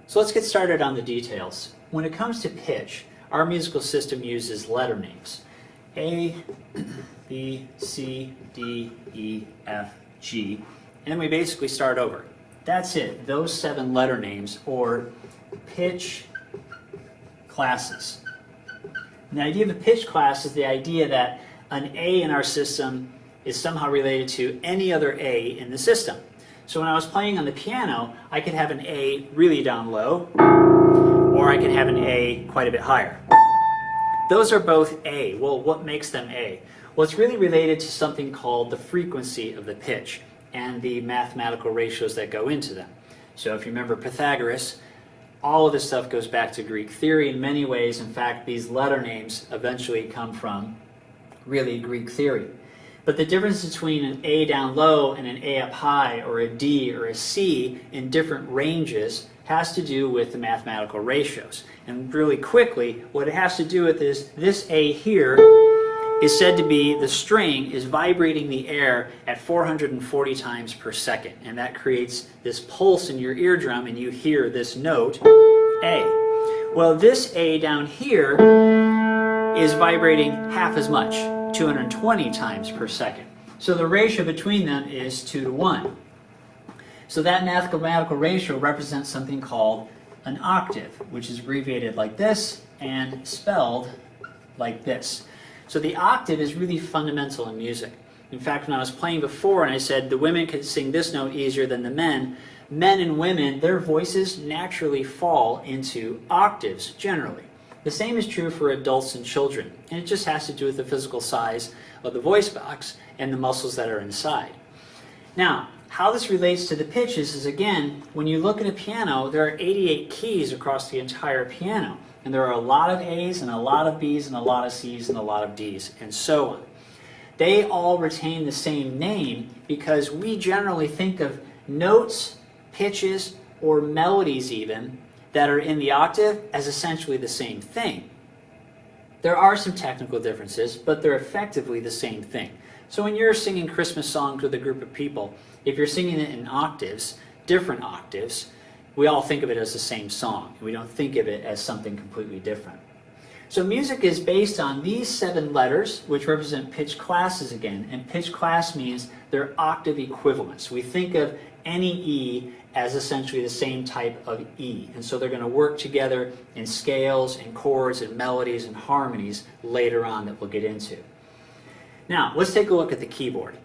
So let's get started on the details. When it comes to pitch, our musical system uses letter names. A, B, C, D, E, F, G, and then we basically start over. That's it, those 7 letter names, or pitch classes. And the idea of a pitch class is the idea that an A in our system is somehow related to any other A in the system. So when I was playing on the piano, I could have an A really down low, or I could have an A quite a bit higher. Those are both A. Well, what makes them A? Well, it's really related to something called the frequency of the pitch and the mathematical ratios that go into them. So if you remember Pythagoras, all of this stuff goes back to Greek theory in many ways. In fact, these letter names eventually come from really Greek theory. But the difference between an A down low and an A up high, or a D or a C in different ranges, has to do with the mathematical ratios. And really quickly, what it has to do with is this A here is said to be, the string is vibrating the air at 440 times per second. And that creates this pulse in your eardrum, and you hear this note, A. Well, this A down here is vibrating half as much, 220 times per second. So the ratio between them is 2 to 1. So that mathematical ratio represents something called an octave, which is abbreviated like this and spelled like this. So the octave is really fundamental in music. In fact, when I was playing before and I said the women could sing this note easier than the men and women, their voices naturally fall into octaves generally. The same is true for adults and children, and it just has to do with the physical size of the voice box and the muscles that are inside. Now, how this relates to the pitches is, again, when you look at a piano, there are 88 keys across the entire piano. And there are a lot of A's and a lot of B's and a lot of C's and a lot of D's, and so on. They all retain the same name because we generally think of notes, pitches, or melodies even that are in the octave as essentially the same thing. There are some technical differences, but they're effectively the same thing. So when you're singing Christmas songs with a group of people, if you're singing it in octaves, different octaves, we all think of it as the same song. We don't think of it as something completely different. So music is based on these 7 letters, which represent pitch classes again, and pitch class means they're octave equivalents. We think of any E as essentially the same type of E, and so they're going to work together in scales and chords and melodies and harmonies later on that we'll get into. Now, let's take a look at the keyboard.